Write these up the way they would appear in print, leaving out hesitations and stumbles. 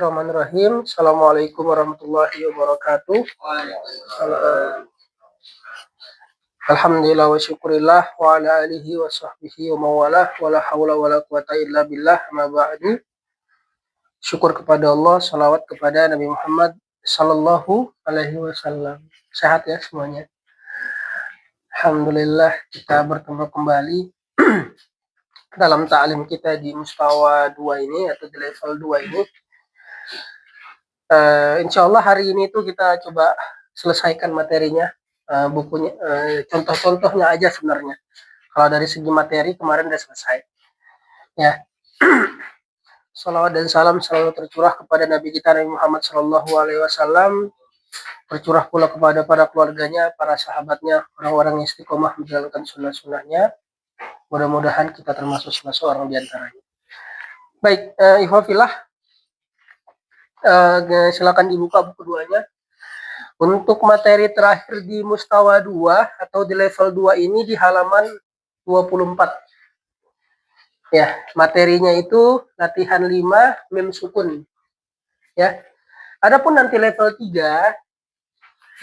Bismillahirrahmanirrahim. Assalamualaikum warahmatullahi wabarakatuh. Alhamdulillah wa syukurillah wa ala alihi wa sahbihi wa mawalah wa la hawla wa la quwata illa billah ma ba'du. Syukur kepada Allah, salawat kepada Nabi Muhammad sallallahu alaihi wasallam. Sehat ya semuanya. Alhamdulillah kita bertemu kembali dalam ta'lim kita di mustawa 2 ini atau di level 2 ini. Insya Allah hari ini tuh kita coba selesaikan materinya, bukunya, contoh-contohnya aja sebenarnya. Kalau dari segi materi kemarin udah selesai. Ya. Salawat dan salam selalu tercurah kepada Nabi kita Nabi Muhammad Shallallahu Alaihi Wasallam, tercurah pula kepada para keluarganya, para sahabatnya, orang-orang yang istiqomah menjalankan sunnah-sunnahnya. Mudah-mudahan kita termasuk salah seorang di antaranya. Baik, ikhwafillah. Silakan dibuka buku 2-nya. Untuk materi terakhir di mustawa 2 atau di level 2 ini di halaman 24. Ya, materinya itu latihan 5 mim sukun. Ya. Adapun nanti level 3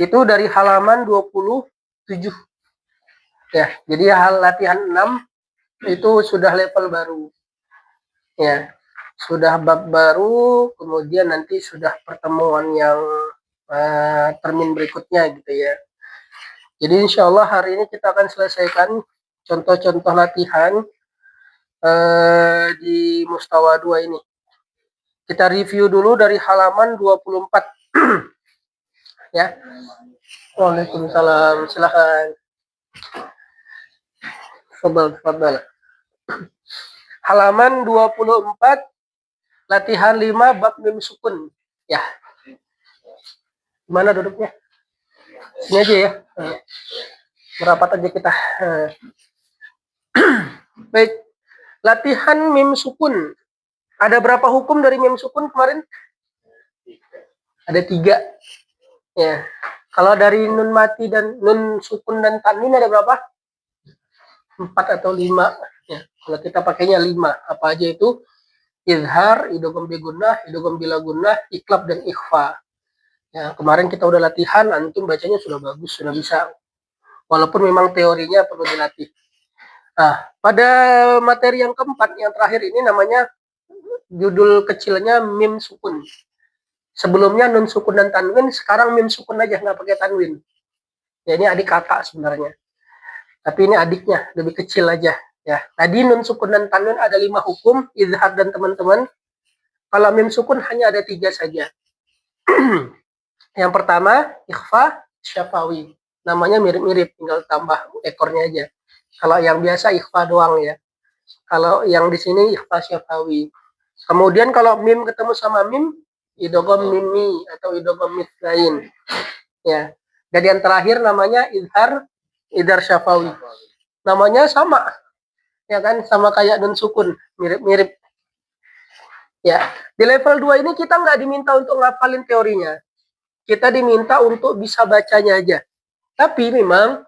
itu dari halaman 27. Ya, jadi latihan 6 itu sudah level baru. Ya. Sudah bab baru, kemudian nanti sudah pertemuan yang termin berikutnya gitu ya. Jadi insya Allah hari ini kita akan selesaikan contoh-contoh latihan di mustawa 2 ini. Kita review dulu dari halaman 24. Ya. Waalaikumsalam, silakan. Fadal. Halaman 24 latihan 5 bab mim sukun. Ya. Mana duduknya? Ini aja ya. Merapat aja kita. Baik. Latihan mim sukun. Ada berapa hukum dari mim sukun kemarin? Ada 3. Ya. Kalau dari nun mati dan nun sukun dan tanwin ada berapa? 4 atau 5. Ya. Kalau kita pakainya 5. Apa aja itu? Izhar, idgham bi gunnah, idgham bila gunnah, iqlab dan ikhfa. Ya, kemarin kita udah latihan, antum bacanya sudah bagus, sudah bisa. Walaupun memang teorinya perlu dilatih. Nah, pada materi yang keempat, yang terakhir ini namanya judul kecilnya mim sukun. Sebelumnya nun sukun dan tanwin, sekarang mim sukun aja, nggak pakai tanwin. Ya, ini adik kakak sebenarnya. Tapi ini adiknya, lebih kecil aja. Ya, tadi nun sukun dan tanwin ada 5 hukum, izhar dan teman-teman. Kalau mim sukun hanya ada 3 saja. Yang pertama, ikhfa syafawi. Namanya mirip-mirip, tinggal tambah ekornya aja. Kalau yang biasa ikhfa doang ya. Kalau yang di sini ikhfa syafawi. Kemudian kalau mim ketemu sama mim, idgham mimi atau idgham mitlain. Ya. Dan yang terakhir namanya idhar syafawi. Namanya sama. Ya kan, sama kayak nun sukun, mirip-mirip. Ya, di level 2 ini kita nggak diminta untuk ngapalin teorinya. Kita diminta untuk bisa bacanya aja. Tapi memang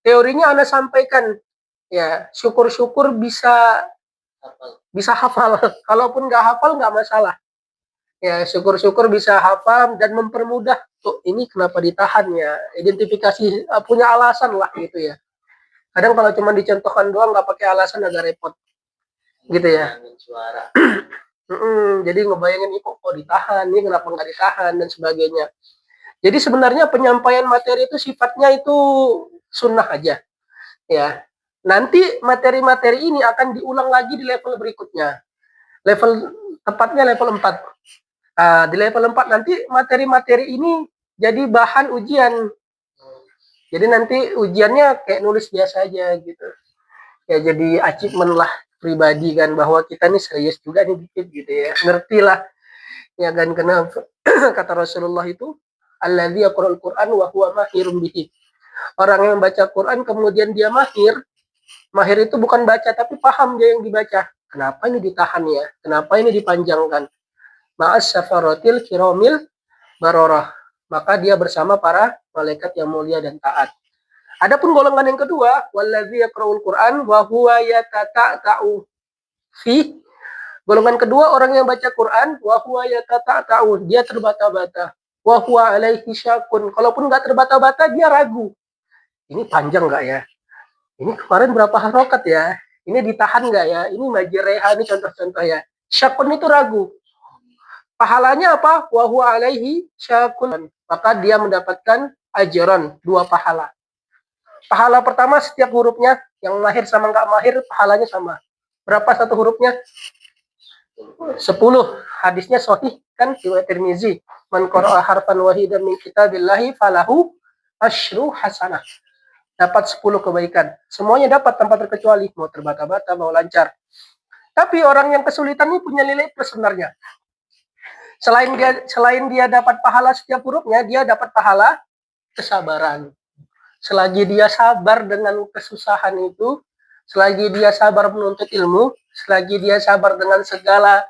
teorinya Anda sampaikan. Ya, syukur-syukur bisa hafal. Kalaupun nggak hafal nggak masalah. Ya, syukur-syukur bisa hafal dan mempermudah. Tuh, ini kenapa ditahan ya? Identifikasi, punya alasan lah gitu ya. Kadang kalau cuma dicontohkan doang nggak pakai alasan agak repot. Gitu ya. Jadi ngebayangin ini kok ditahan, ini kenapa nggak ditahan dan sebagainya. Jadi sebenarnya penyampaian materi itu sifatnya itu sunnah aja. Ya. Nanti materi-materi ini akan diulang lagi di level berikutnya. Tepatnya level 4. Di level 4 nanti materi-materi ini jadi bahan ujian. Jadi nanti ujiannya kayak nulis biasa aja gitu. Ya jadi achievement lah pribadi kan, bahwa kita nih serius juga nih dikit gitu ya. Ngerti lah. Ya kan, kenapa kata Rasulullah itu alladzi yaqra'ul Qur'an wa huwa mahirun bihi. Orang yang baca Quran kemudian dia mahir itu bukan baca tapi paham dia yang dibaca. Kenapa ini ditahan ya? Kenapa ini dipanjangkan? Ma'as safaratil kiramil bararah. Maka dia bersama para malaikat yang mulia dan taat. Adapun golongan yang kedua, wallazi yaqra'ul Qur'an wa huwa yatata'u fi, Golongan kedua orang yang baca Quran, wa huwa yatata'un, dia terbata-bata. Wa huwa alaihi syakun, kalaupun nggak terbata-bata dia ragu. Ini panjang nggak ya? Ini kemarin berapa harokat ya? Ini ditahan nggak ya? Ini majreha, ini contoh-contoh ya. Syakun itu ragu. Pahalanya apa? Wa huwa alaihi syakun. Maka dia mendapatkan ajaran, 2 pahala. Pahala pertama setiap hurufnya, yang mahir sama nggak mahir pahalanya sama. Berapa satu hurufnya? 10. Hadisnya sahih kan, riwayat Tirmizi. Man qara'a harfan wahidan min kitabillahi falahu asyru hasanah. Dapat 10 kebaikan. Semuanya dapat tanpa terkecuali, mau terbata-bata, mau lancar. Tapi orang yang kesulitan ini punya nilai plus sebenarnya. Selain dia dapat pahala setiap hurufnya, dia dapat pahala kesabaran. Selagi dia sabar dengan kesusahan itu, selagi dia sabar menuntut ilmu, selagi dia sabar dengan segala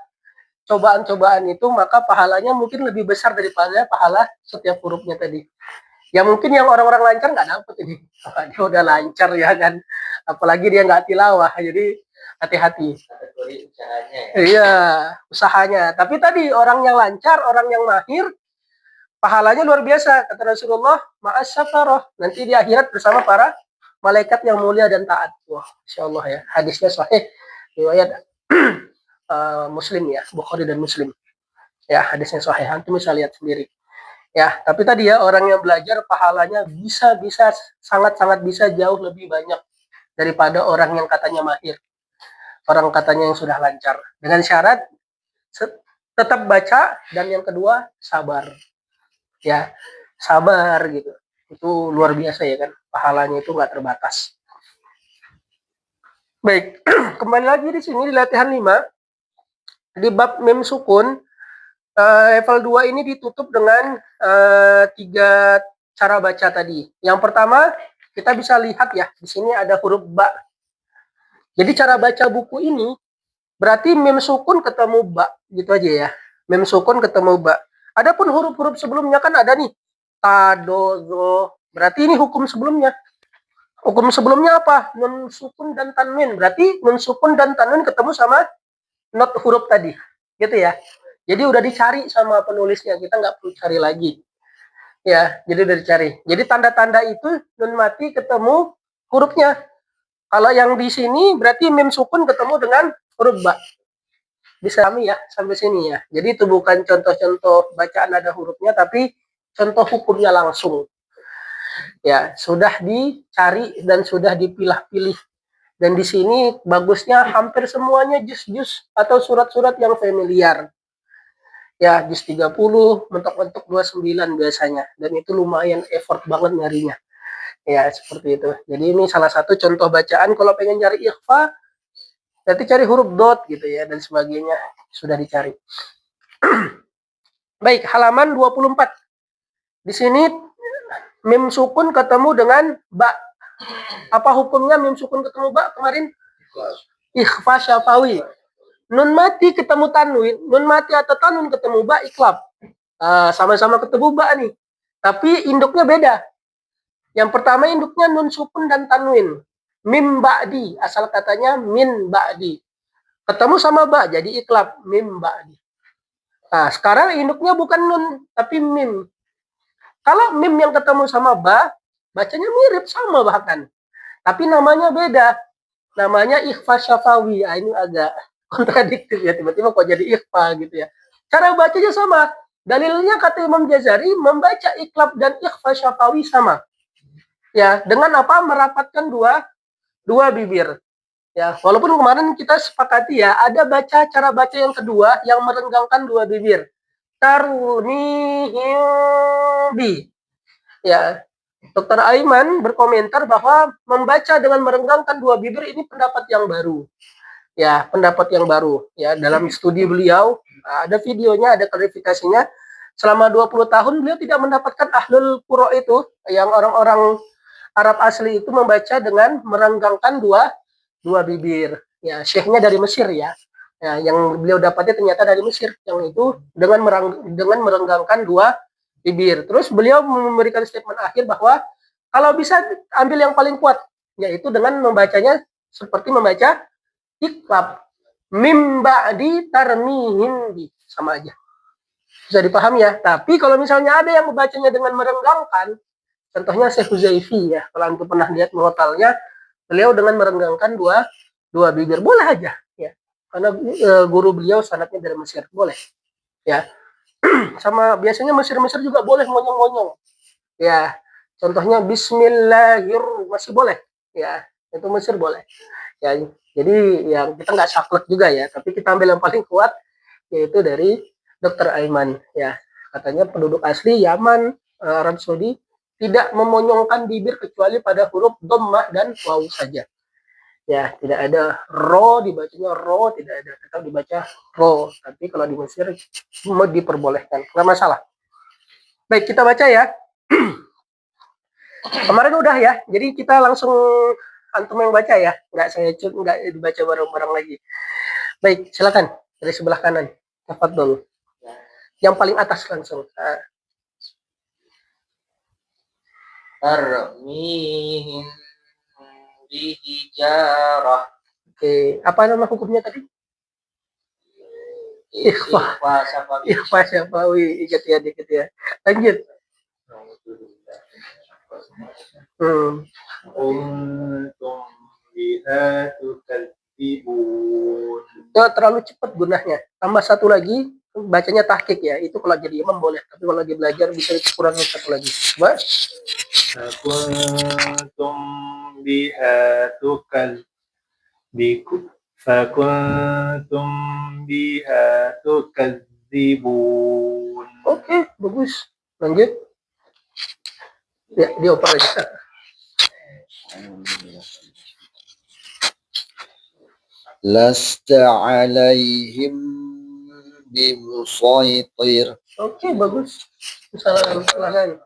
cobaan-cobaan itu, maka pahalanya mungkin lebih besar daripada pahala setiap hurufnya tadi. Ya mungkin yang orang-orang lancar nggak dapet ini. Dia udah lancar ya kan. Apalagi dia nggak tilawah. Jadi hati-hati. Iya, usahanya. Tapi tadi orang yang lancar, orang yang mahir, pahalanya luar biasa. Kata Rasulullah, ma'as syafaroh. Nanti di akhirat bersama para malaikat yang mulia dan taat. Wah, Insya Allah ya. Hadisnya sahih. Riwayat Muslim ya. Bukhari dan Muslim. Ya, hadisnya sahih. Antum bisa lihat sendiri. Ya, tapi tadi ya orang yang belajar pahalanya bisa sangat-sangat bisa jauh lebih banyak daripada orang yang katanya mahir. Orang katanya yang sudah lancar. Dengan syarat tetap baca dan yang kedua sabar. Ya, sabar gitu. Itu luar biasa ya kan. Pahalanya itu nggak terbatas. Baik, kembali lagi di sini di latihan 5 di bab mim sukun. Level 2 ini ditutup dengan 3 cara baca tadi. Yang pertama, kita bisa lihat ya, di sini ada huruf ba. Jadi cara baca buku ini berarti mim sukun ketemu ba, gitu aja ya. Mim sukun ketemu ba. Adapun huruf-huruf sebelumnya kan ada nih, ta, do, zo. Berarti ini hukum sebelumnya. Hukum sebelumnya apa? Nun sukun dan tanwin. Berarti nun sukun dan tanwin ketemu sama not huruf tadi. Gitu ya. Jadi udah dicari sama penulisnya, kita nggak perlu cari lagi. Ya, jadi udah dicari. Jadi tanda-tanda itu nun mati ketemu hurufnya. Kalau yang di sini berarti mim sukun ketemu dengan huruf ba. Bisa kami ya sampai sini ya. Jadi itu bukan contoh-contoh bacaan ada hurufnya, tapi contoh hukumnya langsung. Ya, sudah dicari dan sudah dipilah-pilih. Dan di sini bagusnya hampir semuanya juz-juz atau surat-surat yang familiar. Ya, juz 30, mentok-mentok 29 biasanya. Dan itu lumayan effort banget nyarinya. Ya, seperti itu. Jadi ini salah satu contoh bacaan kalau pengen cari ikhfa, berarti cari huruf dot gitu ya, dan sebagainya. Sudah dicari. Baik, halaman 24. Di sini mim sukun ketemu dengan ba. Apa hukumnya mim sukun ketemu ba kemarin? Ikhfa syafawi. Nun mati ketemu tanwin, nun mati atau tanwin ketemu ba iklab. Sama-sama ketemu ba nih. Tapi induknya beda. Yang pertama induknya nun sukun dan tanwin. Mim ba'di, asal katanya min ba'di. Ketemu sama ba, jadi iklab, mim ba'di. Nah, sekarang induknya bukan nun, tapi mim. Kalau mim yang ketemu sama ba, bacanya mirip sama bahkan. Tapi namanya beda. Namanya ikhfa syafawi. Ini agak kontradiktif ya, tiba-tiba kok jadi ikhfa gitu ya. Cara bacanya sama. Dalilnya kata Imam Jazari membaca iklab dan ikhfa syafawi sama. Ya, dengan apa? Merapatkan dua bibir. Ya, walaupun kemarin kita sepakati ya, ada cara baca yang kedua yang merenggangkan dua bibir. Tarunihi. Ya, Dr. Aiman berkomentar bahwa membaca dengan merenggangkan dua bibir ini pendapat yang baru. Ya, pendapat yang baru. Ya, dalam studi beliau, ada videonya, ada klarifikasinya. Selama 20 tahun beliau tidak mendapatkan ahlul qura itu, yang orang-orang Arab asli itu membaca dengan merenggangkan dua bibir. Ya, syekhnya dari Mesir ya. Ya, yang beliau dapatnya ternyata dari Mesir, yang itu dengan merenggangkan dua bibir. Terus beliau memberikan statement akhir bahwa kalau bisa ambil yang paling kuat, yaitu dengan membacanya seperti membaca iklab, Mim ba'di tarmihim bi. Sama aja. Bisa dipahami ya. Tapi kalau misalnya ada yang membacanya dengan merenggangkan, contohnya Syekh Huzaifi ya. Kalau antum pernah lihat murotalnya, beliau dengan merenggangkan dua bibir. Boleh aja ya. Karena guru beliau sanadnya dari Mesir. Boleh. Ya. Sama biasanya Mesir juga boleh monyong-monyong. Ya. Contohnya Bismillahirrahmanirrahim masih boleh. Ya. Itu Mesir boleh. Ya. Jadi yang kita nggak saklek juga ya. Tapi kita ambil yang paling kuat yaitu dari Dr. Aiman ya, katanya penduduk asli Yaman, Arab Saudi tidak memonyongkan bibir kecuali pada huruf dhammah dan waw saja ya, tidak ada ro, dibacanya ro, tidak ada, tetap dibaca ro. Tapi kalau di Mesir semua diperbolehkan, nggak masalah. Baik, kita baca ya. Kemarin udah ya, jadi kita langsung antum yang baca ya, nggak dibaca bareng-bareng lagi. Baik, silakan dari sebelah kanan, tafadhol. Yang paling atas langsung. Tarmihim bihijarah. Oke, apa nama hukumnya tadi? Ikhfa syafawi. Ingat ya. Lanjut. Untum biha tukadzibun. Terlalu cepat gunanya. Tambah satu lagi, bacanya tahqiq ya. Itu kalau jadi imam boleh, tapi kalau lagi belajar bisa kurangin satu lagi. Coba. Fakuntum biha tukadzibun. Oke, bagus. Lanjut. Ya, dioper aja. Lasta alaihim bimusaitir. Oke, bagus. Silakan.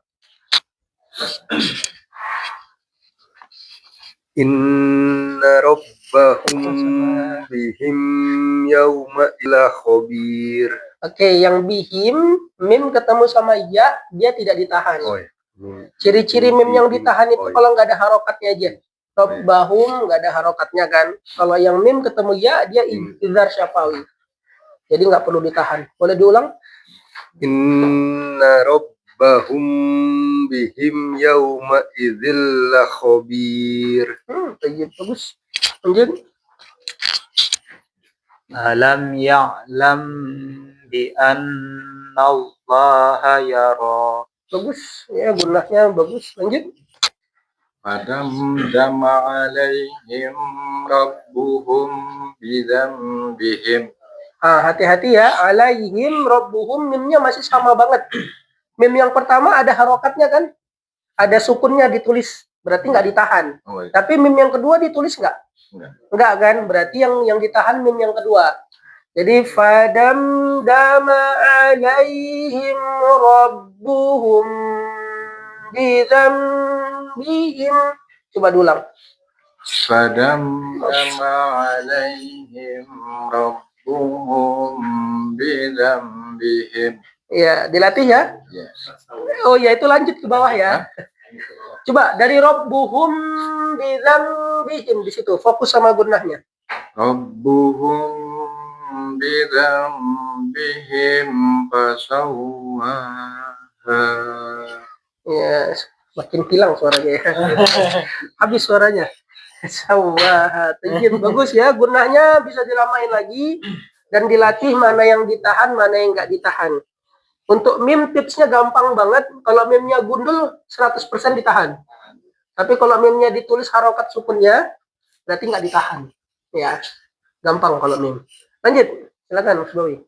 Inna rabbahum bihim yawma ila khabir. Oke, yang bihim, mim ketemu sama ya, dia tidak ditahan. Ciri-ciri mim yang ditahan itu kalau nggak ada harokatnya aja. Rabbahum nggak ada harokatnya kan. Kalau yang mim ketemu ya, dia izhar syafawi. Jadi nggak perlu ditahan. Boleh diulang? Inna rabbahum bihim yawma idzil khabir. Bagus. Lanjut. Alam ya'lam bi anna Allah yara. Bagus. Ya, gunanya bagus. Lanjut. Fadamdama alaihim rabbuhum bidzambihim. Hati-hati ya. Alaihim rabbuhum, mimnya masih sama banget. Mim yang pertama ada harokatnya kan? Ada sukunnya ditulis, berarti nggak ditahan. Tapi mim yang kedua ditulis nggak? Enggak kan? Berarti yang ditahan mim yang kedua. Jadi fadamdama alaihim rabbuhum bidzambihim. Coba diulang. Fadamdama alaihim rabbuhum bidzambihim. Ya, dilatih ya. Oh ya, itu lanjut ke bawah ya. Coba dari rabbuhum bidzambihim, di situ fokus sama gunahnya. Rabbuhum bidzambihim fasawwaha. Ya, makin hilang suaranya ya. Habis suaranya. Sawwaha. Bagus ya, gunahnya bisa dilamain lagi dan dilatih mana yang ditahan, mana yang nggak ditahan. Untuk mim tipsnya gampang banget. Kalau mimnya gundul 100% ditahan. Tapi kalau mimnya ditulis harokat sukunnya, berarti nggak ditahan. Ya, gampang kalau mim. Lanjut, silakan Mas Bawi.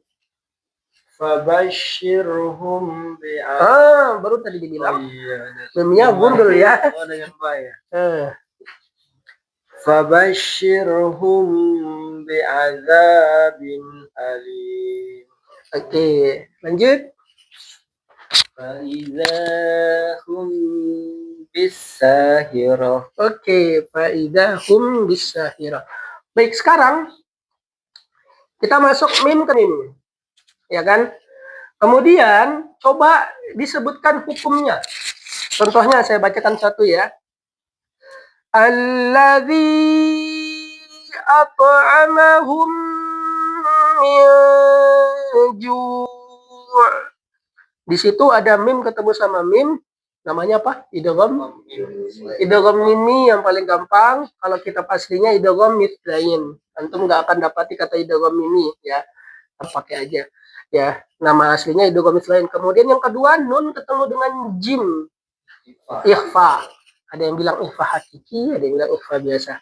Fabashirhum baru tadi dibilang. Mimnya gundul ya. Fabashirhum bi'adzabin alim. Oke, lanjut. Fa'idahum bisahirah. Oke, fa'idahum bisahirah. Baik, sekarang kita masuk mim ke mim. Ya kan? Kemudian coba disebutkan hukumnya. Contohnya saya bacakan satu ya. Alladzi at'amahum min ju'. Di situ ada mim ketemu sama mim, namanya apa? Idgham. Idgham mimi yang paling gampang. Kalau kita aslinya idgham mithlain. Antum nggak akan dapati kata idgham mimi ya. Pakai aja. Ya, nama aslinya idgham mithlain. Kemudian yang kedua nun ketemu dengan jim. Ikhfa. Ada yang bilang ikhfa hakiki, ada yang bilang ikhfa biasa.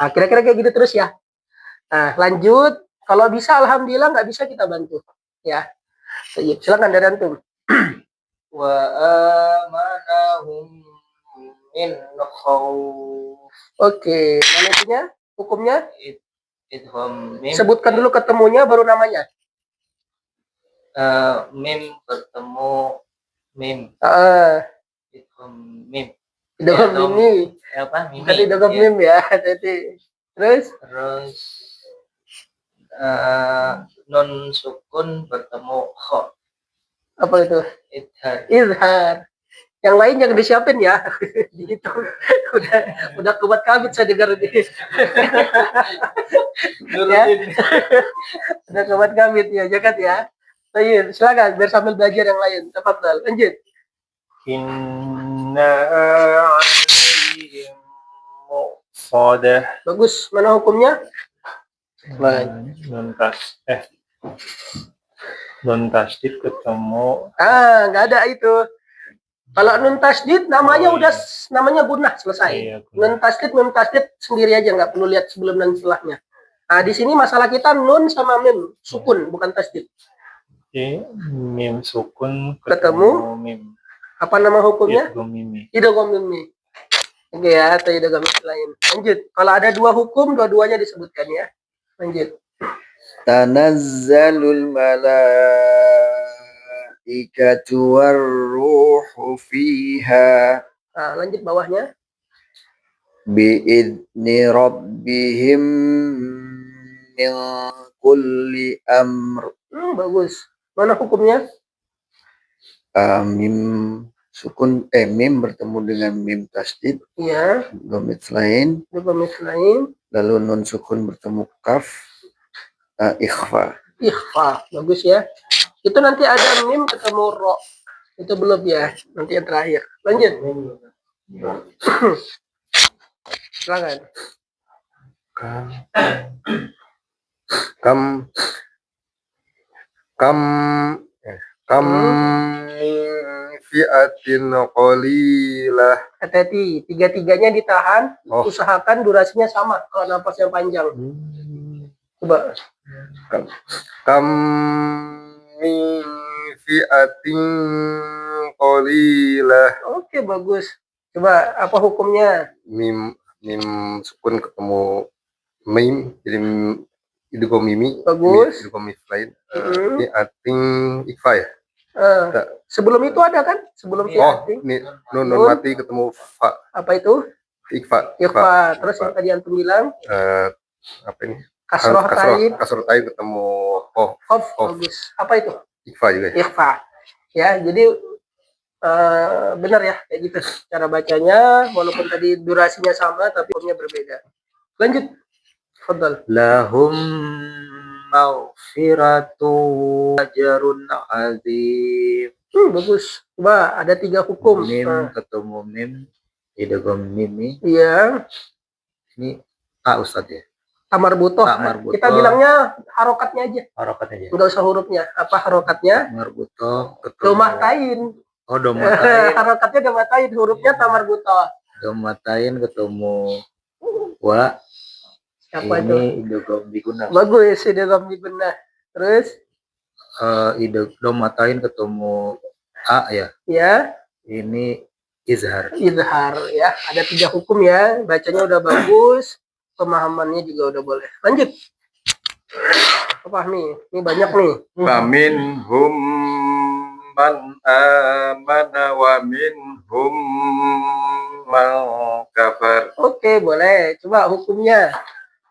Nah, kira-kira kayak gitu terus ya. Nah, lanjut. Kalau bisa alhamdulillah, nggak bisa kita bantu. Ya. Silakan dari antum. Wa amanahum min khawf. Oke, mana itunya? Hukumnya? Idgham mim. Sebutkan dulu ketemunya baru namanya. Mim bertemu mim. Idgham mim. Idgham mimi. Apa? Mimi. Bukan idgham mim ya. Jadi terus nun sukun bertemu kha. Apa itu? Idhar. Izhar. Yang lain jangan disiapin ya. Gitu. Udah kuat kabit saya dengar ini. Ya. Udah kuat kabit ya, jangan ya. Ayo, silakan biar sambil belajar yang lain. Tafadhal, lanjut. Inna alaihim muqsadah. Bagus. Mana hukumnya? Nun tasdid ketemu. Nggak ada itu. Kalau nun tasdid namanya namanya gunah selesai. Iya, Nun tasdid, mim tasdid sendiri aja, nggak perlu lihat sebelum dan setelahnya. Nah, di sini masalah kita nun sama mim sukun, bukan tasdid. Mim sukun Ketemu mim. Apa nama hukumnya? Idgham mimi. Oke ya, atau idgham lain. Lanjut. Kalau ada dua hukum, dua-duanya disebutkan ya. Lanjut. Tanazzalul malaikatu warruhu fiha. Nah, lanjut bawahnya. Bi'idni rabbihim min kulli amr. Bagus. Mana hukumnya? Mim sukun mim bertemu dengan mim tasdid. Iya. Dhamir lain. Lalu nun sukun bertemu kaf. Ikhfa. Bagus ya. Itu nanti ada mim ketemu ro. Itu belum ya. Nanti yang terakhir. Lanjut. Silakan. Kam fi'atin qalilah. Hati-hati, tiga-tiganya ditahan. Usahakan durasinya sama kalau napasnya panjang. Coba. Kam fi'atin qalilah. Oke, bagus. Coba apa hukumnya? Mim sukun ketemu mim, jadi idgham mimi. Bagus. Idgham lain. Fi'atin ikhfa ya. Sebelum itu ada kan? Sebelum fi'atin. Nun mati ketemu fa. Apa itu? Ikhfa. Terus yang tadi antum bilang? Apa ini? Kasroh tain ketemu bagus. Apa itu? Ikhfa juga. Ikhfa. Ya, jadi benar ya kayak gitu cara bacanya, walaupun tadi durasinya sama tapi hukumnya berbeda. Lanjut. Fadhal. Lahum maghfiratu ajrun azim. Bagus. Coba ada 3 hukum. Mim ketemu mim, idgham mimi. Iya. Ini Ustaz ya. Tamar butoh. Kita bilangnya harokatnya aja. Enggak usah hurufnya. Apa harokatnya? Tamar butoh ketemu domatain. Domatain. Harokatnya domatain, hurufnya tamar butoh. Domatain ketemu wa. Siapa ini idgham bigunnah. Bagus, idgham bigunnah. Terus domatain ketemu a ya. Ya. Ini izhar ya. Ada 3 hukum ya. Bacanya udah bagus, pemahamannya juga udah boleh. Lanjut. Apa nih? Ini banyak nih. Faminhum man amana wa minhum man kafar. Oke, boleh. Coba hukumnya.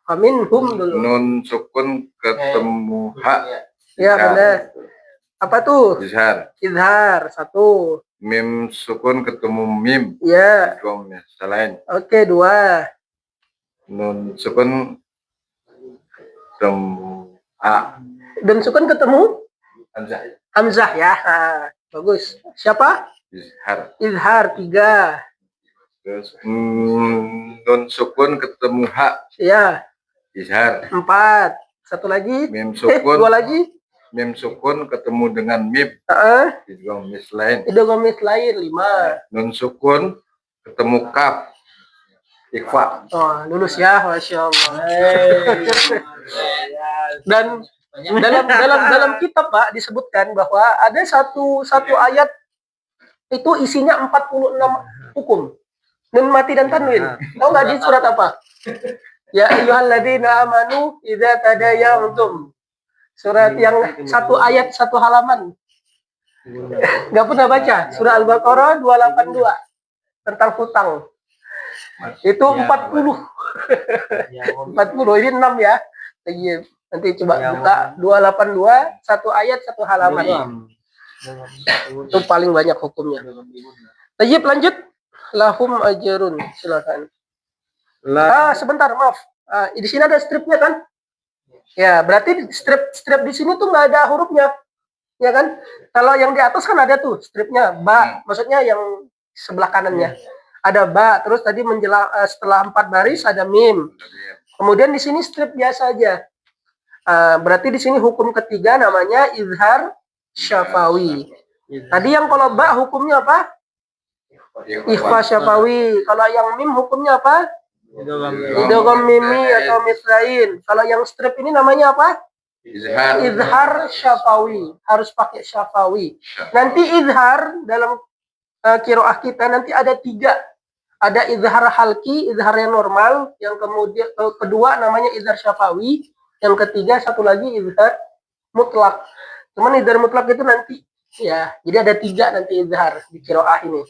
Faminhum dulu. Nun sukun ketemu ha. Ya, benar. Apa tuh? Izhar. 1. Mim sukun ketemu mim. Ya. Selain. Oke, 2. Nun sukun ketemu a. Nun sukun ketemu Hamzah. hamzah ya. Nah, bagus. Siapa? Izhar. Izhar 3. Terus nun sukun ketemu ha. Ya, Izhar. 4. Satu lagi. Mim sukun. 2 lagi. Mim sukun ketemu dengan mim. Idgham mislain. Idgham mislain 5. Nun sukun ketemu kaf. Ikhfa. Oh, lulus ya, Masya Allah. Dan dalam kitab Pak disebutkan bahwa ada satu ayat itu isinya 46 hukum. Nun mati dan tanwin. Tahu nggak di surat apa? Ya ayyuhalladzina amanu idza tadayantum. Surat yang satu ayat satu halaman. Nggak pernah baca. Surah Al-Baqarah 282 tentang hutang. Itu 40. 40 ini 6 ya. Nanti coba buka 282 satu ayat satu halaman. Itu paling banyak hukumnya. Tayyib lanjut. Lahum ajrun. Silakan. Sebentar, maaf. Di sini ada stripnya kan? Ya, berarti strip di sini tuh nggak ada hurufnya. Ya kan? Kalau yang di atas kan ada tuh stripnya, ba. Maksudnya yang sebelah kanannya. Ada ba, terus tadi setelah 4 baris ada mim. Kemudian di sini strip biasa aja. Berarti di sini hukum ketiga namanya izhar syafawi. Tadi yang kalau ba hukumnya apa? Ikhfa syafawi. Kalau yang mim hukumnya apa? Idgham mimi atau mislain. Kalau yang strip ini namanya apa? Izhar syafawi. Harus pakai syafawi. Nanti izhar dalam qiraah kita nanti ada 3. Ada izhar halki, izhar yang normal, yang kemudian kedua namanya izhar syafawi, yang ketiga satu lagi izhar mutlak. Cuman izhar mutlak itu nanti ya. Jadi ada 3 nanti izhar di qiraah ini.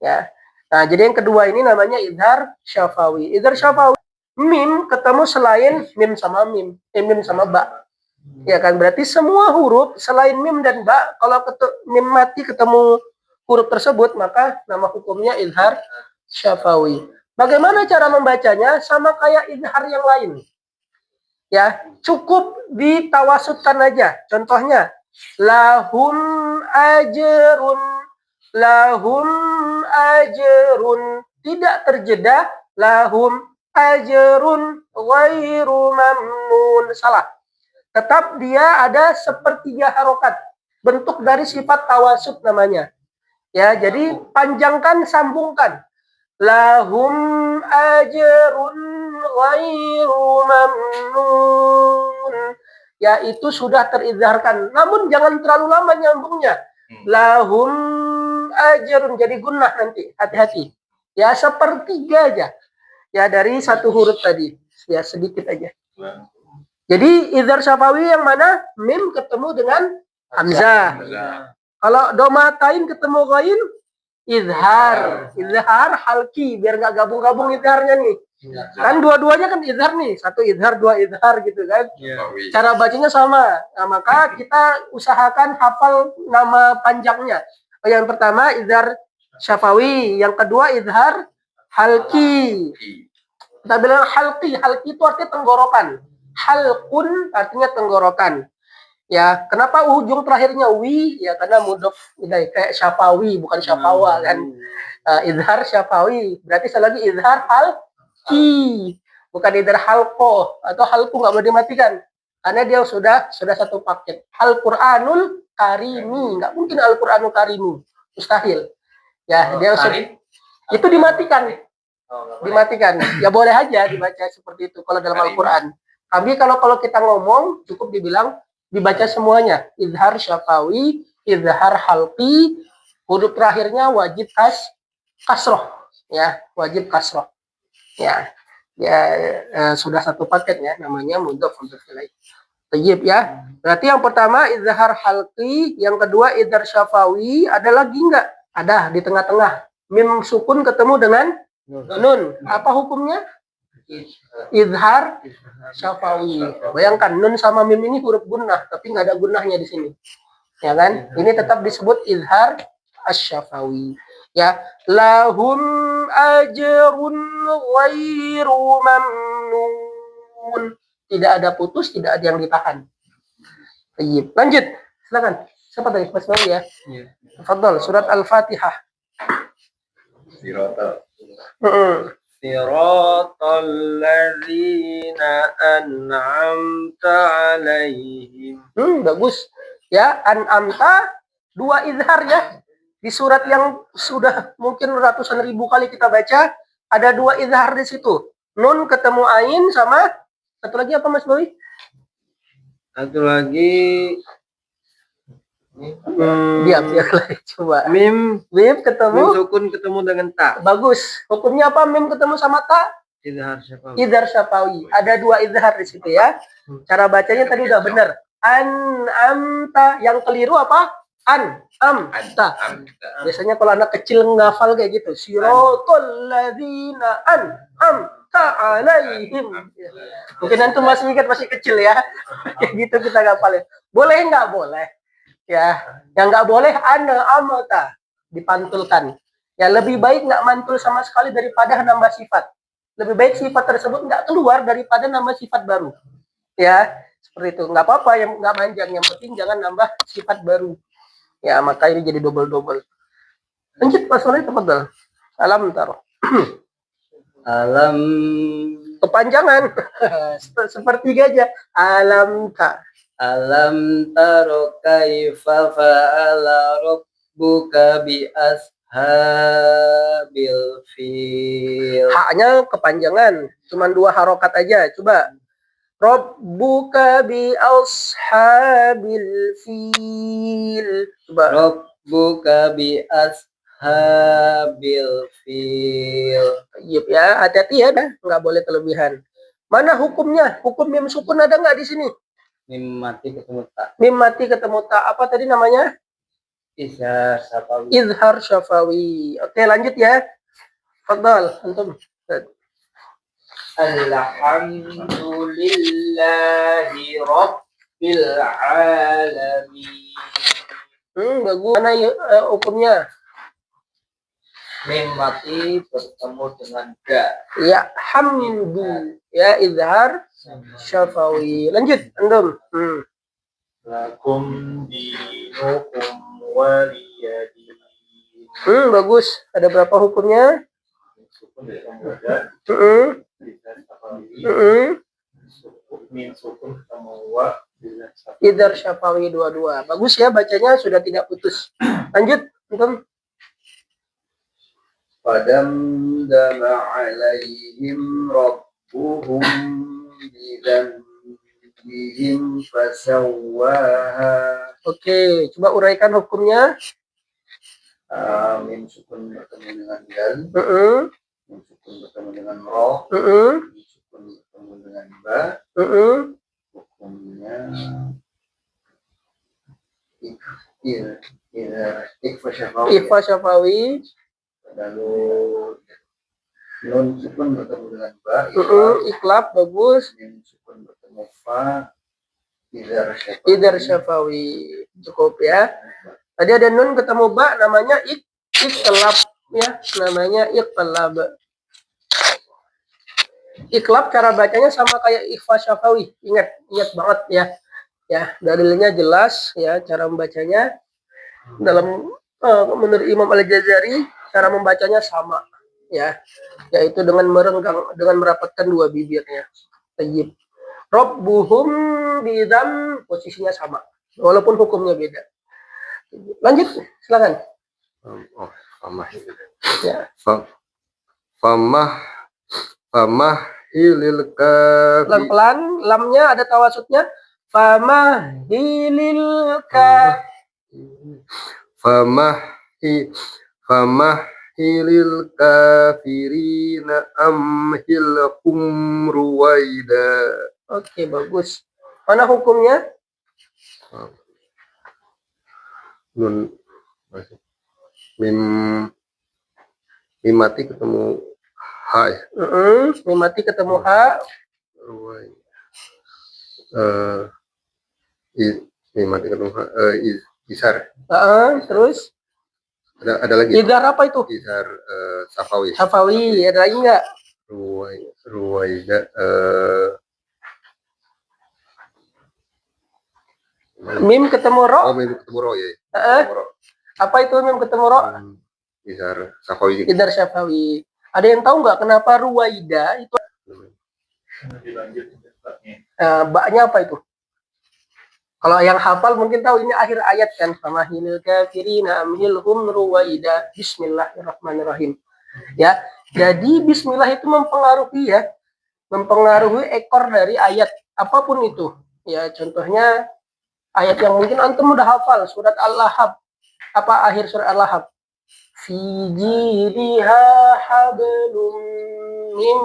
Ya. Nah, jadi yang kedua ini namanya izhar syafawi. Izhar syafawi mim ketemu selain mim sama mim, mim sama ba. Ya kan, berarti semua huruf selain mim dan ba kalau mim mati ketemu huruf tersebut maka nama hukumnya izhar syafawi. Bagaimana cara membacanya? Sama kayak izhar yang lain. Ya, cukup ditawasudkan aja. Contohnya, lahum ajrun, lahum ajrun, tidak terjeda, lahum ajrun ghairu mamnun. Salah. Tetap dia ada sepertiga harokat. Bentuk dari sifat tawasud namanya. Ya, jadi panjangkan, sambungkan. Lahum ajrun ghairu mamnun. Ya, itu sudah terizharkan. Namun jangan terlalu lama nyambungnya. Lahum ajrun, jadi gunnah nanti. Hati-hati. Ya, sepertiga aja. Ya, dari satu huruf tadi. Ya, sedikit aja. Jadi izhar syafawi yang mana? Mim ketemu dengan hamzah. Kalau domatain ketemu ghain, izhar halki, biar nggak gabung-gabung izharnya nih. Kan dua-duanya kan izhar nih, 1 izhar 2 izhar gitu kan. Cara bacanya sama. Nah, maka kita usahakan hafal nama panjangnya. Yang pertama izhar syafawi, yang kedua izhar halki. Kita bilang halki itu artinya tenggorokan. Halkun artinya tenggorokan. Ya, kenapa ujung terakhirnya wi? Ya, karena mudhof kayak syafawi, bukan syafawa kan. Izhar syafawi. Berarti sekali lagi izhar halki, bukan izhar halqo atau halku, nggak boleh dimatikan. Karena dia sudah satu paket. Al-Qur'anul Karimi, nggak mungkin Al-Qur'anul Karimu. Mustahil. Ya, dia itu dimatikan. Dimatikan. Ya boleh aja dibaca seperti itu kalau dalam Al-Qur'an. Tapi kalau kita ngomong cukup dibaca semuanya. Izhar syafawi, izhar halqi, huruf terakhirnya wajib kasroh. Ya, wajib kasroh. Ya, sudah satu paket ya, namanya mudhof mudhof ilaih. Tayyib ya. Berarti yang pertama izhar halqi, yang kedua izhar syafawi, ada lagi enggak? Ada di tengah-tengah. Mim sukun ketemu dengan nun. Apa hukumnya? Izhar syafawi. Bayangkan nun sama mim ini huruf gunnah, tapi nggak ada gunnahnya di sini. Ya kan? Ini tetap disebut izhar asy-syafawi. Ya, lahum ajrun ghairu mamnun. Tidak ada putus, tidak ada yang ditahan. Tayyib. Lanjut. Silakan. Siapa tadi? Mas Nawawi ya? Iya. Tafadhol, surat Al-Fatihah. Sirata. Siratal ladzina an'amta 'alaihim. Bagus. Ya, an'amta, dua izhar ya. Di surat yang sudah mungkin ratusan ribu kali kita baca, ada dua izhar di situ. Nun ketemu ain sama satu lagi apa Mas Bawi? Satu lagi Diam coba. mim Ketemu. mim sukun ketemu dengan ta. Bagus. Hukumnya apa mim ketemu sama ta? Izhar syafawi. Izhar syafawi. Ada dua izhar di situ ya. Cara bacanya tadi udah benar. An-amta. Yang keliru apa? An-amta. Biasanya kalau anak kecil ngafal kayak gitu. Siratal ladzina an-amta alaihim. Mungkin antum masih ingat, masih kecil ya. Kayak gitu kita ngafalin. Boleh nggak? Boleh. Ya, yang nggak boleh amata dipantulkan. Ya, lebih baik nggak mantul sama sekali daripada nambah sifat. Lebih baik sifat tersebut nggak keluar daripada nambah sifat baru. Ya, seperti itu. Nggak apa-apa yang nggak manjang, yang penting jangan nambah sifat baru. Ya, maka ini jadi double-double. Lanjut Mas Soleh, tafadhol. Alam taruh. Alam Kepanjangan. Sepertiga aja. Alam ta. Alam taro kaifa fa'ala rabbuka bi ashabil fil. Haknya kepanjangan, cuman dua harokat aja. Coba. Rabbuka bi ashabil fil. Coba. Rabbuka bi ashabil fil. Yep, ya, hati-hati ya, nggak boleh kelebihan. Mana hukumnya? Hukum mim sukun ada nggak di sini? Mim mati ketemu ta. Mim mati ketemu ta. Apa tadi namanya? Izhar syafawi. Izhar syafawi. Oke, lanjut ya. Fadhal, antum. Alhamdulillahi rabbil alamin. Bagus. Mana hukumnya? Mim mati bertemu dengan ga. Ya, hamdu. Ya, izhar syafawi. Lanjut, antum. Lakum dinukum waliyadin. Bagus. Ada berapa hukumnya? Idhar syafawi dua-dua. Bagus ya, bacanya sudah tidak putus. Lanjut, antum. Padam dama alaihim rabbuhum bidzambihim fasawwaha. Oke, coba uraikan hukumnya. Mim sukun bertemu dengan dal. Mim sukun bertemu dengan roh. Mim sukun bertemu dengan ba. Hukumnya Ikhfa syafawi. Lalu nun sukun bertemu dengan ba. Iklab, bagus. Mim sukun bertemu fa. Idhar syafawi. Cukup ya. Tadi ada nun ketemu ba, namanya iklab ya. Namanya iklab. Iklab cara bacanya sama kayak ikhfa syafawi. Ingat banget ya. Ya, dalilnya jelas ya, cara membacanya dalam menurut Imam Al-Jazari cara membacanya sama ya, yaitu dengan merapatkan dua bibirnya. Tayyib. Rabbuhum bidzam, posisinya sama walaupun hukumnya beda. Lanjut, silakan. Famah. Ya. Famah hilil kafi. Pelan-pelan, lamnya ada tawasudnya. Famah hilil kafi. Famah hilil kafirina amhilhum ruwaida. Oke, bagus. Mana hukumnya? Nun mim mati ketemu ha ya. Mim mati ketemu ha. Mim mati ketemu ha. Izhar. Terus Ada lagi. Izhar apa itu? Izhar syafawi. Syafawi, ada lagi nggak? Ruwaida. Mim ketemu ro. Oh, mim ketemu ro ya. Apa itu mim ketemu ro? Izhar syafawi. Izhar syafawi. Ada yang tahu nggak kenapa ruwaida itu? Baknya apa itu? Kalau yang hafal mungkin tahu ini akhir ayat kan, famahilil kafirina amhilhum ruwaida. Bismillahirrahmanirrahim. Ya. Jadi bismillah itu mempengaruhi ya. Mempengaruhi ekor dari ayat apapun itu. Ya, contohnya ayat yang mungkin antum udah hafal, surat Al-Lahab. Apa akhir surat Al-Lahab? Fi jidha hablum min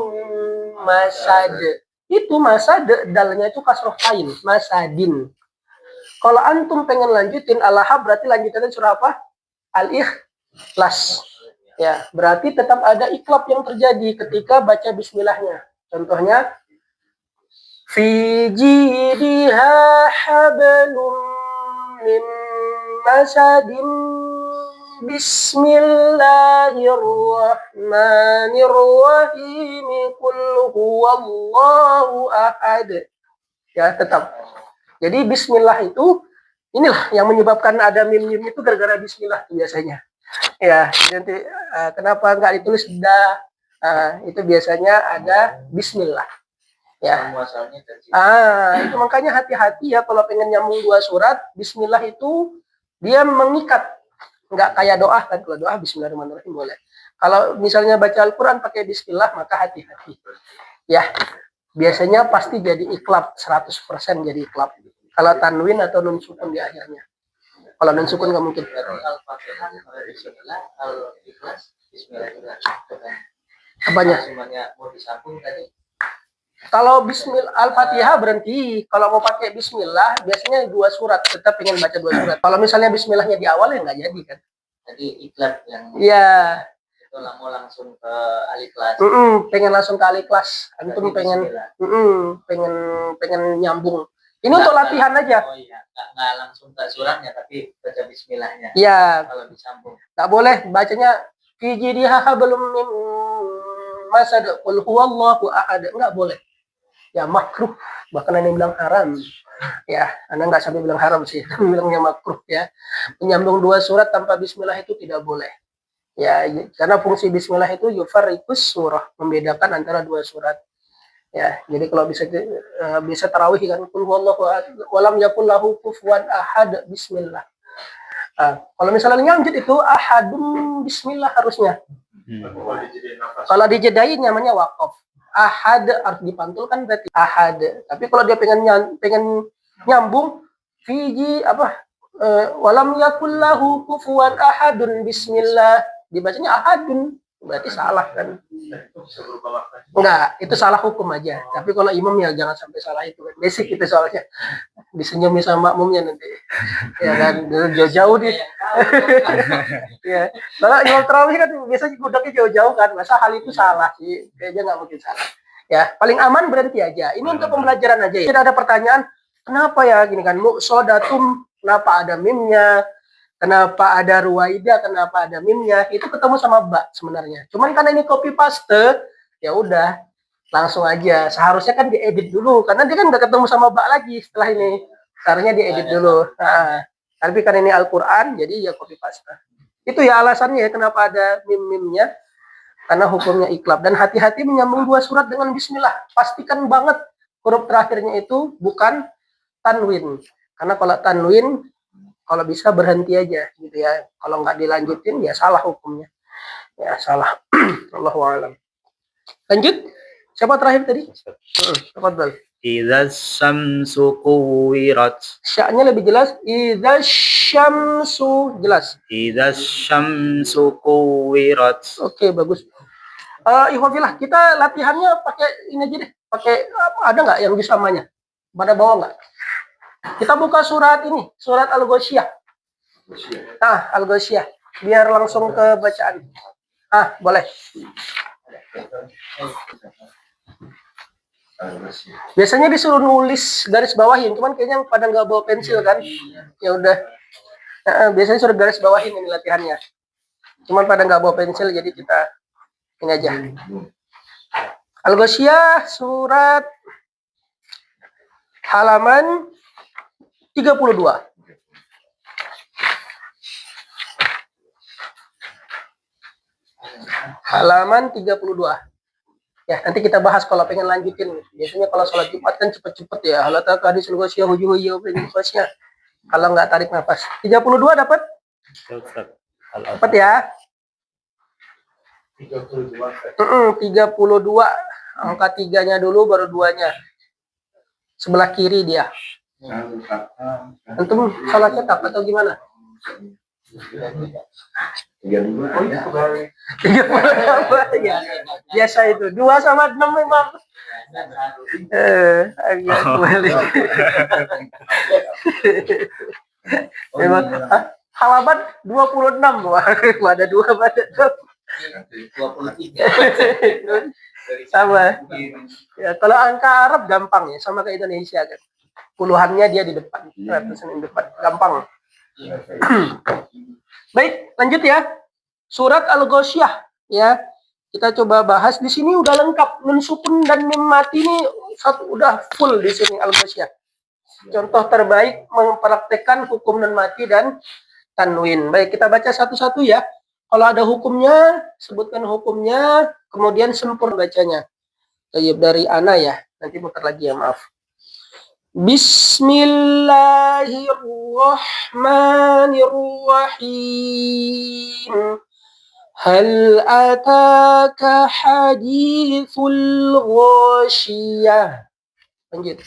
masad. Itu masad, dalnya itu kasroh ain, masadin. Kalau antum pengen lanjutin Al-Lahab berarti lanjutannya surah apa? Al-Ikhlas. Ya, berarti tetap ada iklab yang terjadi ketika baca bismillahnya. Contohnya fi jidha hablum min masadin bismillahirrahmanirrahim qul huwallahu ahad. Ya, tetap. Jadi bismillah itu inilah yang menyebabkan ada mim-mim itu gara-gara bismillah biasanya. Ya, nanti kenapa nggak ditulis dah? Itu biasanya ada bismillah. Ya. Itu makanya hati-hati ya kalau pengen nyambung dua surat, bismillah itu dia mengikat. Nggak kayak doa kan, kalau doa bismillahirrahmanirrahim boleh. Kalau misalnya baca Al-Quran pakai bismillah, maka hati-hati. Ya, biasanya pasti jadi iklab, 100% jadi iklab. Kalau tanwin atau nun sukun di akhirnya. Kalau nun sukun nggak mungkin. Apanya? Kalau bismillah Al-Fatihah berhenti. Kalau mau pakai bismillah biasanya 2 surat. Tetap pengen baca 2 surat. Kalau misalnya bismillahnya di awal ya nggak jadi kan. Jadi iklab yang iya. Itu mau langsung ke Al-Ikhlas. Pengen langsung ke Al-Ikhlas. Antum pengen nyambung. Ini untuk latihan aja. Oh iya, nggak langsung ke suratnya tapi baca bismillahnya. Iya. Kalau disambung. Nggak boleh bacanya fi jidha belum masad qul huwallahu ahad. Nggak boleh. Ya makruh, bahkan ada yang bilang haram. Ya, Anda nggak sampai bilang haram sih, bilangnya makruh ya. Menyambung 2 surat tanpa bismillah itu tidak boleh. Ya, karena fungsi bismillah itu yufarriqus surah, membedakan antara 2 surat. Ya, jadi kalau bisa tarawih kan qul huwallahu ahad walam yakul lahu kufuwan ahad bismillah. Kalau misalnya lanjut itu ahadum bismillah harusnya. Kalau dijedain namanya waqaf. Ahad harus dipantulkan berarti ahad. Tapi kalau dia pengen nyambung fiji walam yakul lahu kufuwan ahadun bismillah, dibacanya ahadun, berarti salah kan? Enggak, itu salah hukum aja. Tapi kalau imam ya jangan sampai salah itu kan. Basic itu soalnya. Disenyumi sama makmumnya nanti. Ya kan, jauh-jauh nih. Ya. Kalau imam tarawih kan biasanya duduknya jauh-jauh kan. Masa hal itu salah sih? Kayaknya nggak mungkin salah. Ya, paling aman berhenti aja. Ini untuk pembelajaran aja ya. Tidak ada pertanyaan, kenapa ya gini kan? Muqsodatum, kenapa ada mimnya? Kenapa ada ruwaida, kenapa ada mimnya? Itu ketemu sama ba sebenarnya. Cuman karena ini copy paste, ya udah langsung aja. Seharusnya kan diedit dulu karena dia kan udah ketemu sama ba lagi setelah ini. Seharusnya diedit dulu. Tapi karena ini Al-Qur'an jadi ya copy paste. Itu ya alasannya ya kenapa ada mim-mimnya. Karena hukumnya iklab. Dan hati-hati menyambung 2 surat dengan bismillah. Pastikan banget huruf terakhirnya itu bukan tanwin. Karena kalau tanwin kalau bisa berhenti aja gitu ya. Kalau nggak dilanjutin ya salah hukumnya. Ya salah. Allahu a'lam. Lanjut. Siapa terakhir tadi? Tafadhal. Idza syamsu kuwirat. Sya-nya lebih jelas. Idza syamsu jelas. Idza syamsu kuwirat. Oke, bagus. Ikhwafillah, kita latihannya pakai ini aja deh. Pakai ada nggak yang bisamanya? Pada bawah nggak? Kita buka surat ini, surat Al-Ghasyiyah. Al-Ghasyiyah. Biar langsung ke bacaan. Boleh. Biasanya disuruh nulis garis bawahin, cuman kayaknya pada nggak bawa pensil kan? Ya udah. Biasanya suruh garis bawahin ini latihannya. Cuman pada nggak bawa pensil, jadi kita ini aja. Al-Ghasyiyah surat halaman 32. Halaman 32. Ya, nanti kita bahas kalau pengen lanjutin. Biasanya kalau sholat Jumat kan cepet-cepet ya. Halataka hadisul ghasyiyah hujuh pengen ghasyiyah. Kalau nggak tarik nafas. 32 dapat? Dapat ya? 32. Angka 3-nya dulu baru 2-nya. Sebelah kiri dia. Antum sholatnya tak atau gimana? 32 ya. 32 ya. Biasa itu. 2 sama 6 memang. Agak balik. Memang halaman 26. Wah, ada 2 pada 23. sama. Ya, kalau angka Arab gampang ya, sama kayak Indonesia kan. Puluhannya dia di depan, ratusan di depan, gampang. Baik, lanjut ya. Surat Al-Ghasyiyah ya. Kita coba bahas di sini udah lengkap. Nun sukun dan mim mati ini satu udah full di sini Al-Ghasyiyah. Contoh terbaik mempraktekkan hukum nun mati dan tanwin. Baik, kita baca satu-satu ya. Kalau ada hukumnya, sebutkan hukumnya, kemudian sempurna bacanya. Dari Ana ya. Nanti muter lagi ya, maaf. Bismillahirrahmanirrahim. Hal ataka hadithul ghasyiyah. Lanjut.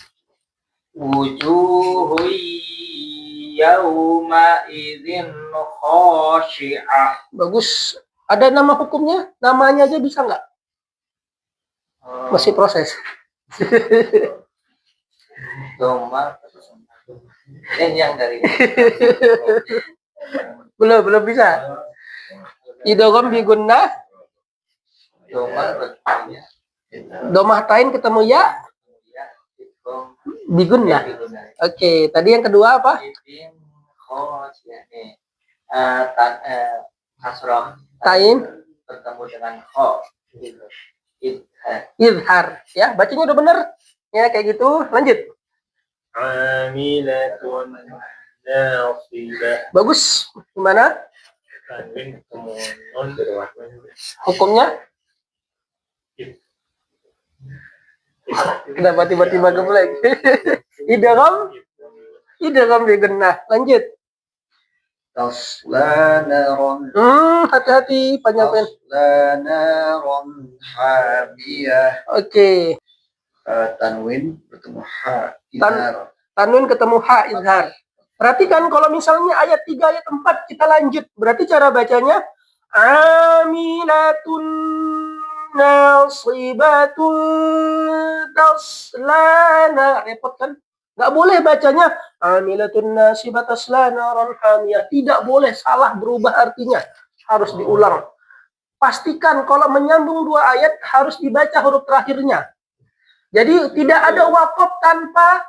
Wujuhu yawma idzin khashi'ah. Bagus. Ada nama hukumnya? Namanya aja bisa nggak? Masih proses. Doma yang dari belum bisa. Idgham bi gunnah, Doma bertanya domah tain ketemu ya bi gunnah. Oke, tadi yang kedua apa? Kasroh Tain bertemu dengan kho. izhar. Ya, bacanya udah bener. Ya, kayak gitu. Lanjut. Amilatun nasibah. Bagus. Gimana? Tanwin ketemu Hukumnya? Kenapa tiba-tiba geblek? Idgham bi gunnah. Lanjut. Tasla naron. Hati-hati panjang. Tasla naron hamiyah. Oke. Tanwin bertemu ha. Izhar. Tanwin ketemu ha izhar. Perhatikan kalau misalnya ayat 3 ayat 4 kita lanjut. Berarti cara bacanya amilatun nasibatun taslana. Repot kan? Nggak boleh bacanya amilatun nasibat taslana ran hamiyah. Tidak boleh, salah berubah artinya. Harus diulang. Pastikan kalau menyambung 2 ayat harus dibaca huruf terakhirnya. Jadi tidak ada waqaf tanpa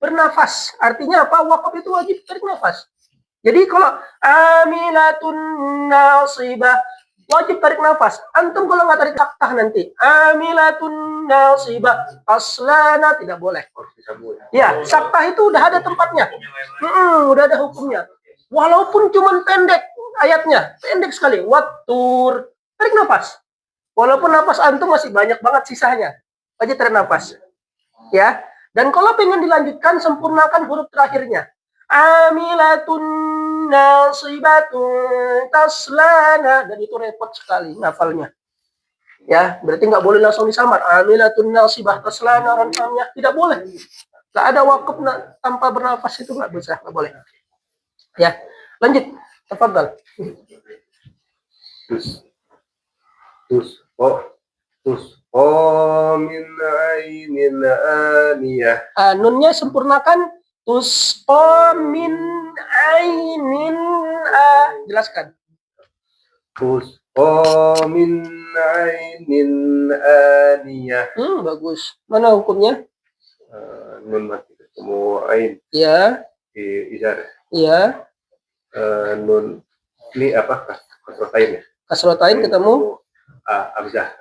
bernafas. Artinya apa? Waqaf itu wajib tarik nafas. Jadi kalau amilatun nasibah wajib tarik nafas. Antum kalau nggak tarik faktah nanti amilatun nasibah aslana tidak boleh. Ya, saktah itu udah ada tempatnya. Udah ada hukumnya. Walaupun cuman pendek ayatnya, pendek sekali. Watur, tarik nafas. Walaupun nafas antum masih banyak banget sisanya. Wajib tarik nafas. Ya. Dan kalau pengen dilanjutkan, sempurnakan huruf terakhirnya. Amilatun nasibatun taslana. Dan itu repot sekali ngafalnya. Ya, berarti nggak boleh langsung disamar. Amilatun nasibah taslana rantamnya. Tidak boleh. Nggak ada wakaf tanpa bernafas itu nggak bisa. Nggak boleh. Ya, lanjut. Tafadhal. Min ainin aniyah. Nunnya sempurnakan. Min ainin jelaskan. Min ainin aniyah. Bagus. Mana hukumnya? Nun mati ketemu ain. Ya. Izhar. Ya. Nun ini apa? Kasrotain ya. Kasrotain ketemu Hamzah.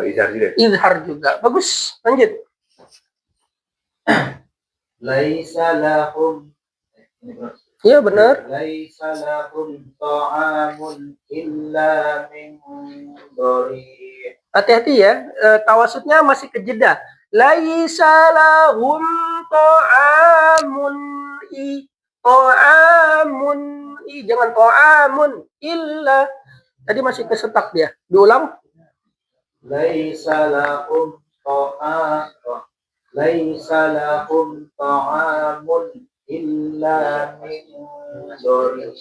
Izhar juga. Izhar juga. Bagus. Lanjut. Laisa lahum. Iya benar. Laisa lahum ta'amun illa min dhari'. Hati-hati ya, tawasudnya masih kejeda. Laisa lahum ta'amun ta'amun jangan ta'amun illa. Tadi masih kesetak dia. Diulang. Laisa lahum ta'amun illa min dhari'.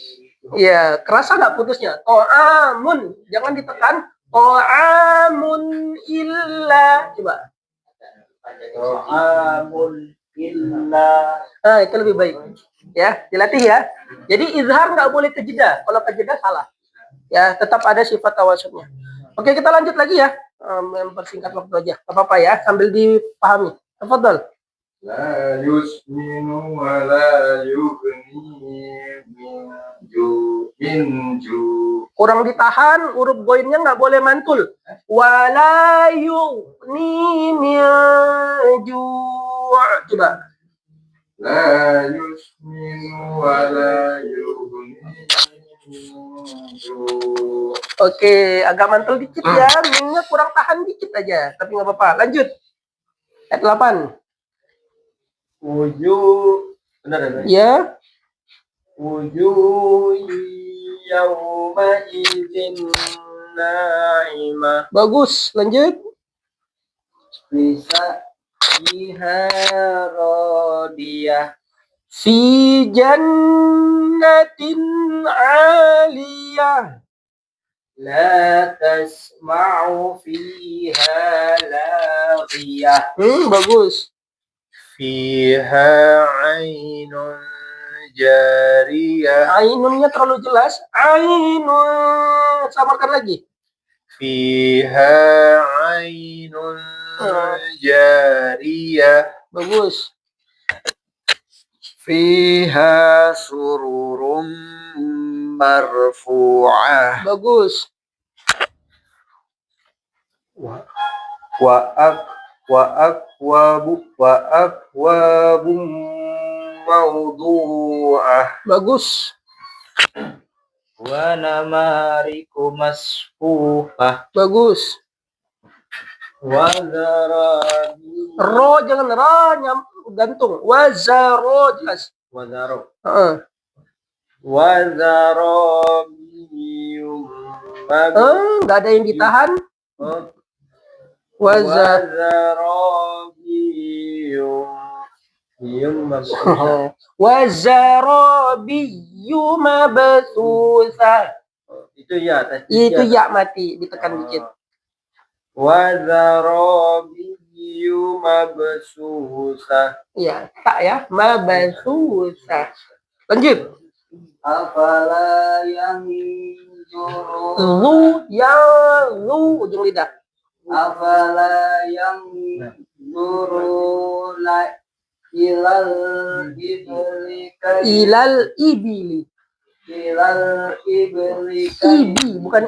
Iya, kerasa nggak putusnya? Ta'amun, jangan ditekan. Ta'amun illa. Coba. Ta'amun illa. Nah, itu lebih baik. Ya, dilatih ya. Jadi izhar nggak boleh kejeda. Kalau kejeda salah. Ya, tetap ada sifat tawasudnya. Oke, kita lanjut lagi ya. Mempersingkat waktu aja. Gak apa-apa ya, sambil dipahami. Tafadhol. La yusminu wa la yughni min ju. Kurang ditahan, huruf goinnya nggak boleh mantul. Wala yughni min ju'. Coba. La yusminu wa la yughni min ju. Oke, agak mantul dikit ya. Minnya kurang tahan dikit aja. Tapi nggak apa-apa. Lanjut. Ayat 8. Benar. Ya. Wujuh yawma idzin na'imah. Bagus. Lanjut. Bisa fiha radiyah. Fi jannatin 'aliyah. La tasma'u fiha laghiyah. Bagus. Fiha 'ainun jariyah. Ainunnya terlalu jelas. Ainun. Samarkan lagi. Fiha 'ainun jariyah. Bagus. Fiha sururum marfu'ah. Bagus. Wa akwabum mawdu'ah. Bagus. Wa namariku masfufah. Bagus. Wa zarabi. Ro jangan ra gantung. Wazaro jelas. Wa zaro. Heeh. Wa zarabiyum. Enggak ada yang ditahan. Wazar. Wazarabiyyu mabthusa. Itu ya. Itu ya mati, ditekan dikit. Wazarabiyyu mabthusa. Iya, tak ya. Mabthusa. Lanjut. Afala yanzurun. Lu ujung lidah. Afala yanzuruna ilal ibli Ibi, bukan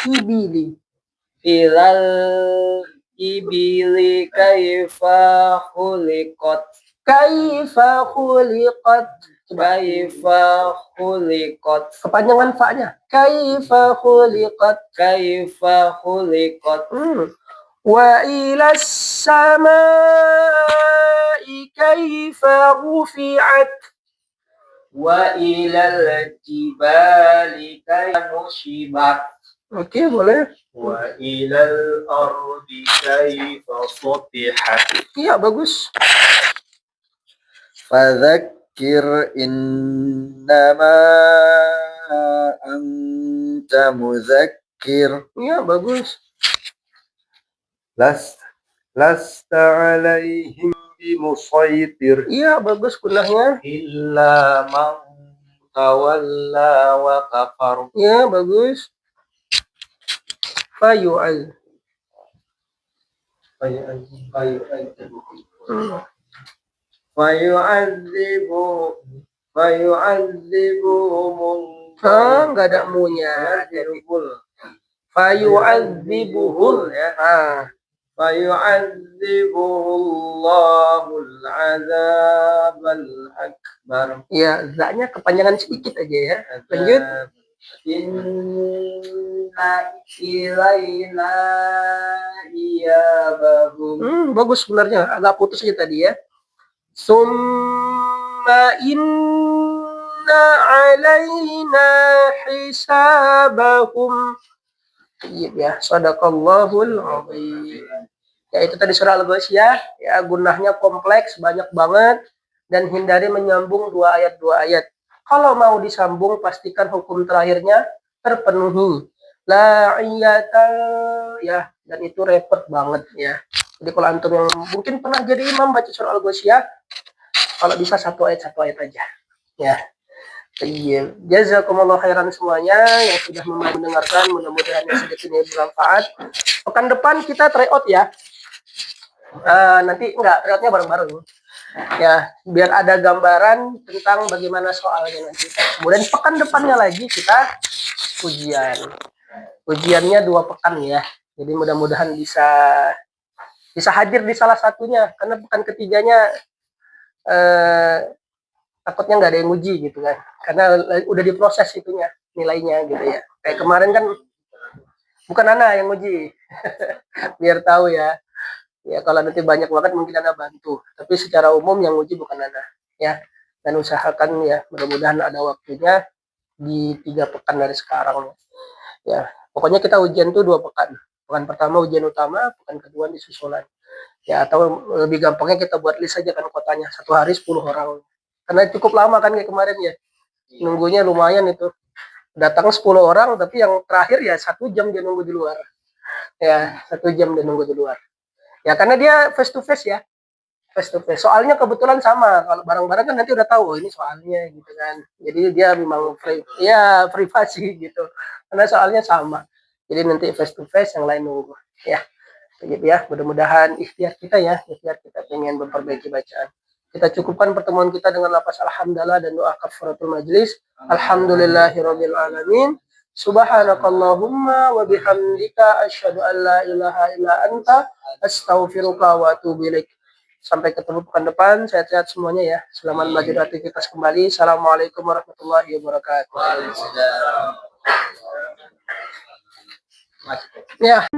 ibili. ilal ibili kaifa khuliqat. Kepanjangan fa-nya. Kaifa khuliqat. Wa ilas samai kaifa rufi'at. Wa ilal jibali kaifa nusibat. Oke, boleh. Wa ilal ardi kaifa sutihat. Iya, bagus. Fadzakir innama anta muzakkir. Iya, bagus. Lasta alaihim bimusaitir. Iya, bagus kunahnya. Illa man tawalla wa kafar. Iya, bagus. Fayu'al. Fayu'adzibuhum. Enggak ada mu-nya. Fayu'adzibuhum. فيعذبه الله العذاب الأكبر. Ya, za-nya kepanjangan sedikit aja ya. Lanjut. Inna ilaina iyabahum. Bagus sebenarnya, agak putus aja tadi ya. Summa inna alaina hisabahum. Ya, sadaqallahul azim. Ya, itu tadi surah Al-Ghasyiyah, ya gunahnya kompleks, banyak banget, dan hindari menyambung dua ayat. Kalau mau disambung, pastikan hukum terakhirnya terpenuhi. La iyata, ya, dan itu repot banget ya. Jadi kalau antum yang mungkin pernah jadi imam baca surah Al-Ghasyiyah, kalau bisa satu ayat aja. Ya. Iya, jazakumullah khairan semuanya yang sudah mendengarkan, mudah-mudahan yang sedikit ini bermanfaat. Pekan depan kita tryout ya. Nanti tryoutnya bareng-bareng. Ya, biar ada gambaran tentang bagaimana soalnya nanti. Kemudian pekan depannya lagi kita ujian. Ujiannya 2 pekan ya. Jadi mudah-mudahan bisa hadir di salah satunya, karena pekan ketiganya takutnya nggak ada yang uji gitu kan, karena udah diproses itunya nilainya gitu ya. Kayak kemarin kan bukan Ana yang uji. Biar tahu ya kalau nanti banyak banget mungkin Ana bantu, tapi secara umum yang uji bukan Ana ya. Dan usahakan ya, mudah-mudahan ada waktunya di 3 pekan dari sekarang ya. Pokoknya kita ujian tuh 2 pekan. Pekan pertama ujian utama, pekan kedua di susulan ya. Atau lebih gampangnya kita buat list aja kan kotanya, 1 hari 10 orang. Karena cukup lama kan kayak kemarin ya, nunggunya lumayan itu. Datang 10 orang, tapi yang terakhir ya 1 jam dia nunggu di luar. Ya, 1 jam dia nunggu di luar. Ya karena dia face to face ya, face to face. Soalnya kebetulan sama, kalau bareng-bareng kan nanti udah tahu ini soalnya gitu kan. Jadi dia memang privasi gitu. Karena soalnya sama. Jadi nanti face to face, yang lain nunggu. Ya, begitu ya. Mudah-mudahan ikhtiar kita pengen memperbaiki bacaan. Kita cukupkan pertemuan kita dengan lafaz alhamdulillah dan doa kafaratul majlis. Alhamdulillahirabbil alamin. Subhanakallahumma wa bihamdika asyhadu an la ilaha illa anta astaghfiruka wa atubu ilaik. Sampai ketemu pekan depan. Sehat-sehat semuanya ya. Selamat melanjutkan aktivitas kembali. Assalamualaikum warahmatullahi wabarakatuh. Ya.